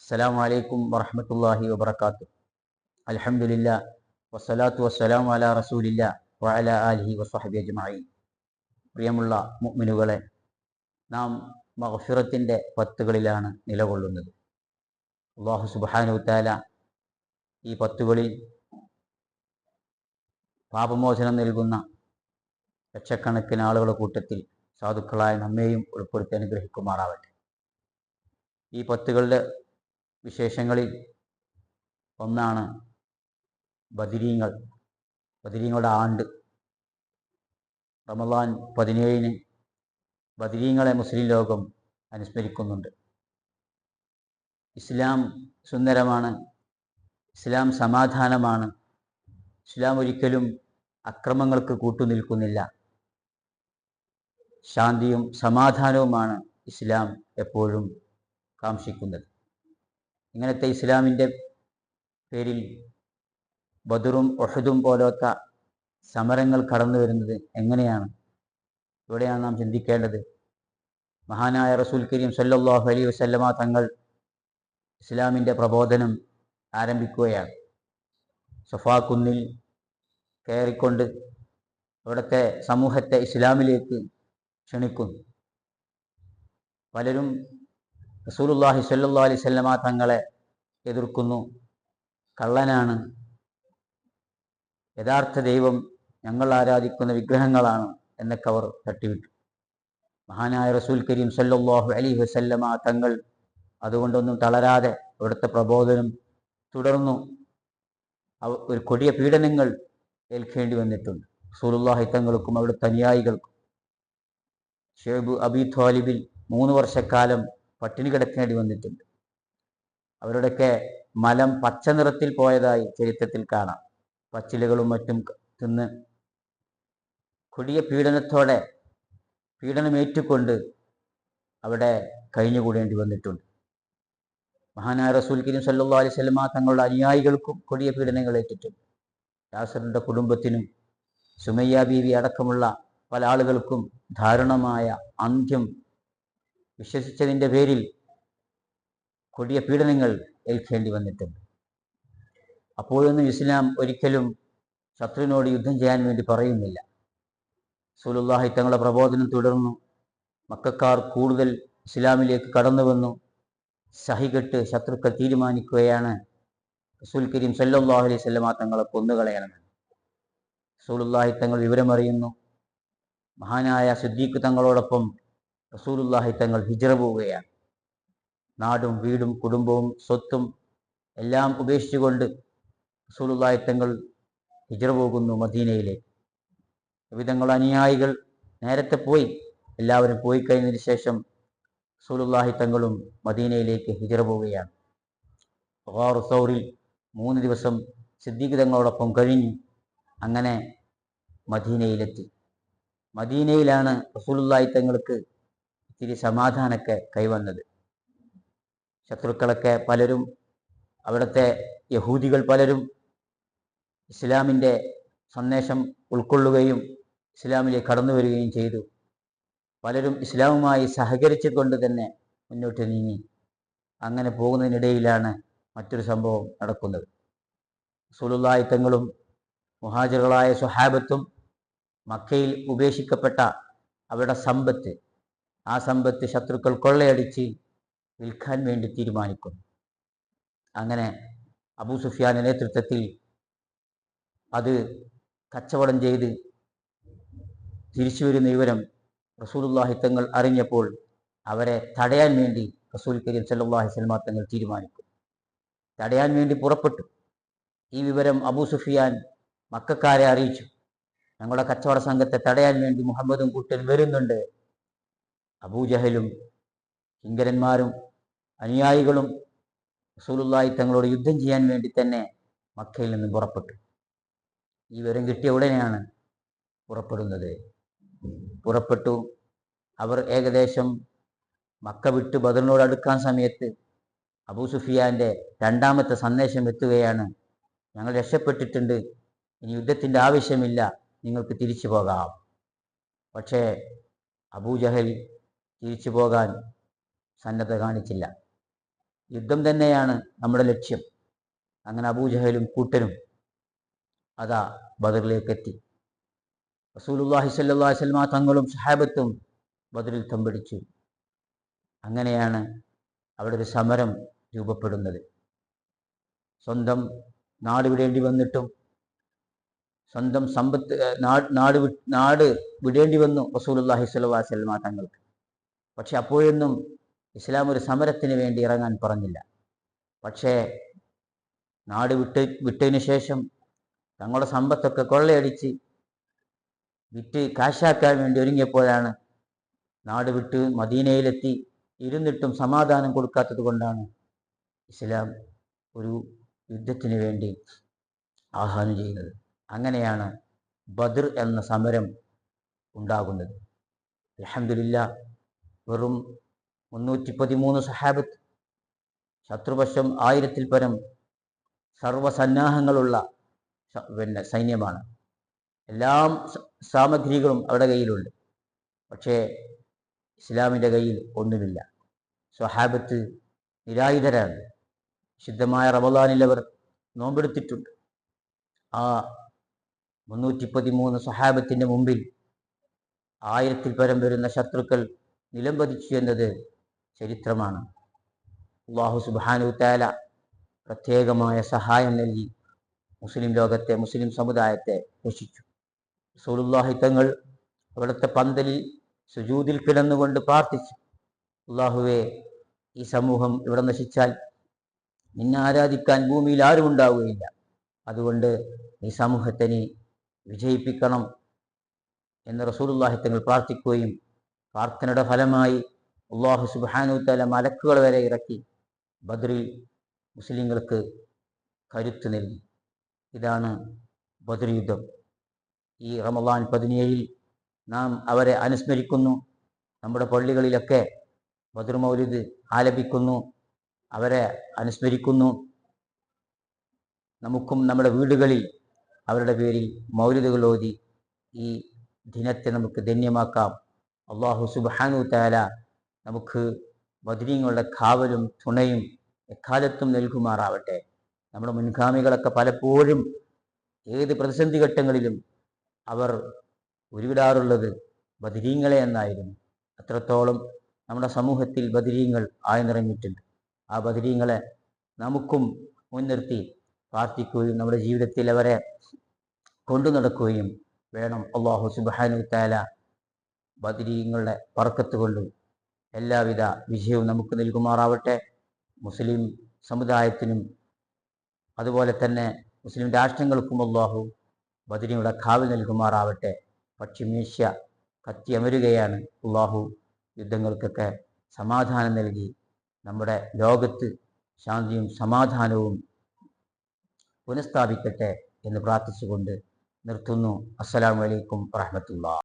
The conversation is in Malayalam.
അസ്സലാമു അലൈക്കും വറഹ്മത്തുള്ളാഹി വബറകാതുഹു. അൽഹംദുലില്ലാ വസ്സലാത്തു വസ്സലാമു അലാ റസൂലില്ലാ വഅലാ ആലിഹി വസ്വഹ്ബിഹി അജ്മഈൻ. പ്രിയമുള്ള മുഅ്മിനുകളെ, നാം മഗ്ഫിറത്തിൻ്റെ പത്തുകളിലാണ് നിലകൊള്ളുന്നത്. അല്ലാഹു സുബ്ഹാനഹു തആല ഈ പത്തുകളിൽ പാപമോചനം നൽകുന്ന ലക്ഷക്കണക്കിന് ആളുകളുടെ കൂട്ടത്തിൽ സാധുക്കളായ നമ്മെയും ഉൾപ്പെടുത്തി അനുഗ്രഹിക്കുമാറാവട്ടെ. ഈ പത്തുകളുടെ വിശേഷങ്ങളിൽ ഒന്നാണ് ബദരീങ്ങൾ, ബദരീങ്ങളുടെ ആണ്ട്. റമളാൻ 17 ബദരീങ്ങളെ മുസ്ലിം ലോകം അനുസ്മരിക്കുന്നുണ്ട്. ഇസ്ലാം സുന്ദരമാണ്, ഇസ്ലാം സമാധാനമാണ്, ഇസ്ലാം ഒരിക്കലും അക്രമങ്ങൾക്ക് കൂട്ടുനിൽക്കുന്നില്ല. ശാന്തിയും സമാധാനവുമാണ് ഇസ്ലാം എപ്പോഴും കാംക്ഷിക്കുന്നത്. ഇങ്ങനത്തെ ഇസ്ലാമിൻ്റെ പേരിൽ ബദറും ഉഹദും പോലത്തെ സമരങ്ങൾ കടന്നു വരുന്നത് എങ്ങനെയാണ്? ഇവിടെയാണ് നാം ചിന്തിക്കേണ്ടത്. മഹാനായ റസൂൽ കരീം സല്ലല്ലാഹു അലൈഹി വസല്ലമ തങ്ങൾ ഇസ്ലാമിൻ്റെ പ്രബോധനം ആരംഭിക്കുകയാണ്. സഫാ കുന്നിൽ കയറിക്കൊണ്ട് അവിടുത്തെ സമൂഹത്തെ ഇസ്ലാമിലേക്ക് ക്ഷണിക്കുന്നു. പലരും റസൂലുള്ളാഹി സ്വല്ലല്ലാഹു അലൈഹി വസല്ലമ തങ്ങളെ എതിർക്കുന്നു. കള്ളനാണ്, യഥാർത്ഥ ദൈവം ഞങ്ങൾ ആരാധിക്കുന്ന വിഗ്രഹങ്ങളാണ് എന്നൊക്കെ അവർ തട്ടിവിട്ടു. മഹാനായ റസൂൽ കരീം സല്ലല്ലാഹു അലൈഹി വസല്ലമ തങ്ങൾ അതുകൊണ്ടൊന്നും തളരാതെ അവിടുത്തെ പ്രബോധനം തുടർന്നു. ഒരു കൊടിയ പീഡനങ്ങൾ ഏൽക്കേണ്ടി വന്നിട്ടുണ്ട് റസൂലുള്ളാഹി തങ്ങൾക്കും അവിടുത്തെ അനുയായികൾക്കും. ഷുഐബ് അബി ത്വാലിബിൽ 3 വർഷക്കാലം പട്ടിണി കിടക്കേണ്ടി വന്നിട്ടുണ്ട്. അവരുടെയൊക്കെ മലം പച്ച നിറത്തിൽ പോയതായി ചരിത്രത്തിൽ കാണാം. പച്ചിലകളും മറ്റും തിന്ന് കൊടിയ പീഡനമേറ്റുകൊണ്ട് അവിടെ കഴിഞ്ഞുകൂടേണ്ടി വന്നിട്ടുണ്ട്. മഹാനായ റസൂൽ കരീം സല്ലല്ലാഹു അലൈഹി വസല്ലമ തങ്ങളുടെ അനുയായികൾക്കും കൊടിയ പീഡനങ്ങൾ ഏറ്റിട്ടുണ്ട്. യാസറിൻ്റെ കുടുംബത്തിനും സുമയ്യ ബീവി അടക്കമുള്ള പല ആളുകൾക്കും ദാരുണമായ അന്ത്യം വിശ്വസിച്ചതിൻ്റെ പേരിൽ കൊടിയ പീഡനങ്ങൾ ഏൽക്കേണ്ടി വന്നിട്ടുണ്ട്. അപ്പോഴൊന്നും ഇസ്ലാം ഒരിക്കലും ശത്രുവിനോട് യുദ്ധം ചെയ്യാൻ വേണ്ടി പറയുന്നില്ല. റസൂലുള്ളാഹി തങ്ങളുടെ പ്രബോധനം തുടർന്നു. മക്കക്കാർ കൂടുതൽ ഇസ്ലാമിലേക്ക് കടന്നു വന്നു. സഹികെട്ട് ശത്രുക്കൾ തീരുമാനിക്കുകയാണ് റസൂൽ കരീം സല്ലല്ലാഹു അലൈഹി വസല്ലമ തങ്ങളെ കൊന്നുകളയണമെന്ന്. റസൂലുള്ളാഹി തങ്ങൾ വിവരമറിയുന്നു. മഹാനായ സിദ്ദീഖ് തങ്ങളോടൊപ്പം റസൂലുള്ളാഹി തങ്ങൾ ഹിജ്റ പോവുകയാണ്. നാടും വീടും കുടുംബവും സ്വത്തും എല്ലാം ഉപേക്ഷിച്ചുകൊണ്ട് റസൂലുള്ളാഹി തങ്ങൾ ഹിജ്റ പോകുന്നു മദീനയിലേക്ക്. വിവിധങ്ങൾ അനുയായികൾ നേരത്തെ പോയി. എല്ലാവരും പോയി കഴിഞ്ഞതിന് ശേഷം റസൂലുള്ളാഹി തങ്ങളും മദീനയിലേക്ക് ഹിജ്റ പോവുകയാണ്. ഗാറു സൗറിൽ 3 ദിവസം സിദ്ദീഖ് തങ്ങളോടൊപ്പം കഴിഞ്ഞു. അങ്ങനെ മദീനയിലെത്തി. മദീനയിലാണ് റസൂലുള്ളാഹി തങ്ങൾക്ക് ഇത്തിരി സമാധാനമൊക്കെ കൈവന്നത്. ശത്രുക്കളൊക്കെ പലരും, അവിടുത്തെ യഹൂദികൾ പലരും ഇസ്ലാമിൻ്റെ സന്ദേശം ഉൾക്കൊള്ളുകയും ഇസ്ലാമിലേക്ക് കടന്നു വരികയും ചെയ്തു. പലരും ഇസ്ലാമുമായി സഹകരിച്ചുകൊണ്ട് തന്നെ മുന്നോട്ട് നീങ്ങി. അങ്ങനെ പോകുന്നതിനിടയിലാണ് മറ്റൊരു സംഭവം നടക്കുന്നത്. റസൂലുള്ളാഹി തങ്ങളും മുഹാജിറുകളായ സ്വഹാബത്തും മക്കയിൽ ഉപേക്ഷിക്കപ്പെട്ട അവരുടെ സമ്പത്ത്, ആ സമ്പത്ത് ശത്രുക്കൾ കൊള്ളയടിച്ച് വിൽക്കാൻ വേണ്ടി തീരുമാനിക്കുന്നു. അങ്ങനെ അബൂ സുഫിയാന്റെ നേതൃത്വത്തിൽ അത് കച്ചവടം ചെയ്ത് തിരിച്ചു വരുന്ന വിവരം റസൂലുള്ളാഹി തങ്ങൾ അറിഞ്ഞപ്പോൾ അവരെ തടയാൻ വേണ്ടി റസൂൽ കരീം സല്ലല്ലാഹു അലൈഹി വസല്ലമ തങ്ങൾ തീരുമാനിക്കും. തടയാൻ വേണ്ടി പുറപ്പെട്ടു. ഈ വിവരം അബൂ സുഫിയാൻ മക്കക്കാരെ അറിയിച്ചു. ഞങ്ങളുടെ കച്ചവട സംഘത്തെ തടയാൻ വേണ്ടി മുഹമ്മദും കൂട്ടരും വരുന്നുണ്ട്. അബൂജഹലും കിങ്കരന്മാരും അനുയായികളും റസൂലുള്ളാഹി തങ്ങളോട് യുദ്ധം ചെയ്യാൻ വേണ്ടി തന്നെ മക്കയിൽ നിന്ന് പുറപ്പെട്ടു. ഈ വിവരം കിട്ടിയ ഉടനെയാണ് പുറപ്പെട്ടു. അവർ ഏകദേശം മക്ക വിട്ട് ബദറിനോട് അടുക്കാൻ സമയത്ത് അബൂ സുഫിയാന്റെ 2ാമത്തെ സന്ദേശം എത്തുകയാണ്. ഞങ്ങൾ രക്ഷപ്പെട്ടിട്ടുണ്ട്, ഇനി യുദ്ധത്തിൻ്റെ ആവശ്യമില്ല, നിങ്ങൾക്ക് തിരിച്ചു പോകാം. പക്ഷേ അബൂജഹൽ തിരിച്ചു പോകാൻ സന്നദ്ധ കാണിച്ചില്ല. യുദ്ധം തന്നെയാണ് നമ്മുടെ ലക്ഷ്യം. അങ്ങനെ അബൂജഹലും കൂട്ടരും അതാ ബദറിലേക്ക് എത്തി. റസൂലുള്ളാഹി സ്വല്ലല്ലാഹു അലൈഹി വസല്ലം തങ്ങളും സഹാബത്തും ബദറിൽ തമ്പടിച്ചു. അങ്ങനെയാണ് അവിടെ ഒരു സമരം രൂപപ്പെടുന്നത്. സ്വന്തം നാട് വിടേണ്ടി വന്നിട്ടും, സ്വന്തം സമ്പത്ത് നാട് വിടേണ്ടി വന്നു റസൂലുള്ളാഹി സ്വല്ലല്ലാഹു അലൈഹി വസല്ലം തങ്ങൾക്ക്. പക്ഷെ അപ്പോഴൊന്നും ഇസ്ലാം ഒരു സമരത്തിന് വേണ്ടി ഇറങ്ങാൻ പറഞ്ഞില്ല. പക്ഷേ നാട് വിട്ടതിന് ശേഷം തങ്ങളുടെ സമ്പത്തൊക്കെ കൊള്ളയടിച്ച് വിറ്റ് കാശാക്കാൻ വേണ്ടി ഒരുങ്ങിയപ്പോഴാണ് നാട് വിട്ട് മദീനയിലെത്തി ഇരുന്നിട്ടും സമാധാനം കൊടുക്കാത്തത് കൊണ്ടാണ് ഇസ്ലാം ഒരു യുദ്ധത്തിന് വേണ്ടി ആഹ്വാനം ചെയ്യുന്നത്. അങ്ങനെയാണ് ബദർ എന്ന സമരം ഉണ്ടാകുന്നത്. അൽഹംദുലില്ലാഹ്, വെറും 313 സഹാബത്ത്, ശത്രുപക്ഷം 1000-ൽ പരം സർവസന്നാഹങ്ങളുള്ള സൈന്യമാണ്. എല്ലാ സാമഗ്രികളും അവരുടെ കയ്യിലുണ്ട്. പക്ഷേ ഇസ്ലാമിൻ്റെ കയ്യിൽ ഒന്നുമില്ല. സ്വഹാബത്ത് നിരായുധരാണ്. വിശുദ്ധമായ റമളാനിൽ അവർ നോമ്പെടുത്തിട്ടുണ്ട്. ആ 313 സ്വഹാബത്തിൻ്റെ മുമ്പിൽ 1000-ൽ പരം വരുന്ന ശത്രുക്കൾ നിലംപതിച്ചു എന്നത് ചരിത്രമാണ്. അല്ലാഹു സുബ്ഹാനഹു തആല പ്രത്യേകമായ സഹായം നൽകി മുസ്ലിം ലോകത്തെ, മുസ്ലിം സമുദായത്തെ രക്ഷിച്ചു. റസൂലുള്ളാഹി തങ്ങൾ അവിടുത്തെ പന്തലിൽ സുജൂദിൽ കിടന്നുകൊണ്ട് പ്രാർത്ഥിച്ചു, അല്ലാഹുവേ, ഈ സമൂഹം ഇവിടെ നശിച്ചാൽ നിന്നെ ആരാധിക്കാൻ ഭൂമിയിൽ ആരും ഉണ്ടാവുകയില്ല. അതുകൊണ്ട് ഈ സമൂഹത്തെ നീ വിജയിപ്പിക്കണം എന്ന് റസൂലുള്ളാഹി തങ്ങൾ പ്രാർത്ഥിക്കുകയും പ്രാർത്ഥനയുടെ ഫലമായി അല്ലാഹു സുബ്ഹാനഹു തആല മലക്കുകൾ വരെ ഇറക്കി ബദറിൽ മുസ്ലിങ്ങൾക്ക് കരുത്ത് നൽകി. ഇതാണ് ബദർ യുദ്ധം. ഈ റമളാൻ 17 നാം അവരെ അനുസ്മരിക്കുന്നു. നമ്മുടെ പള്ളികളിലൊക്കെ ബദർ മൗലിദ് ആലപിക്കുന്നു, അവരെ അനുസ്മരിക്കുന്നു. നമുക്കും നമ്മുടെ വീടുകളിൽ അവരുടെ പേരിൽ മൗലിദുകൾ ഓതി ഈ ദിനത്തെ നമുക്ക് ധന്യമാക്കാം. അല്ലാഹു സുബ്ഹാനഹു തആല നമുക്ക് ബദരീങ്ങളുടെ കാവലും തുണയും എക്കാലത്തും നൽകുമാറാവട്ടെ. നമ്മുടെ മുൻഗാമികളൊക്കെ പലപ്പോഴും ഏത് പ്രതിസന്ധി ഘട്ടങ്ങളിലും അവർ ഉരുവിടാറുള്ളത് ബദരീങ്ങളെ എന്നായിരുന്നു. അത്രത്തോളം നമ്മുടെ സമൂഹത്തിൽ ബദരീങ്ങൾ ആഴ്ന്നിറങ്ങിയിട്ടുണ്ട്. ആ ബദരീങ്ങളെ നമുക്കും മുൻനിർത്തി പ്രാർത്ഥിക്കുകയും നമ്മുടെ ജീവിതത്തിൽ അവരെ കൊണ്ടു നടക്കുകയും വേണം. അല്ലാഹു സുബ്ഹാനഹു തആല ബദരീങ്ങളുടെ ബർക്കത്ത് കൊണ്ട് എല്ലാവിധ വിജയവും നമുക്ക് നൽകുമാറാവട്ടെ. മുസ്ലിം സമുദായത്തിനും അതുപോലെ തന്നെ മുസ്ലിം രാഷ്ട്രങ്ങൾക്കും അല്ലാഹു ബദരീങ്ങളുടെ കാവൽ നൽകുമാറാവട്ടെ. പക്ഷിമേഷ്യ കത്തിയമരുകയാണ്. അല്ലാഹു യുദ്ധങ്ങൾക്കൊക്കെ സമാധാനം നൽകി നമ്മുടെ ലോകത്ത് ശാന്തിയും സമാധാനവും പുനഃസ്ഥാപിക്കട്ടെ എന്ന് പ്രാർത്ഥിച്ചുകൊണ്ട് നിർത്തുന്നു. അസ്സലാമു അലൈക്കും വറഹ്മത്തുള്ളാഹി.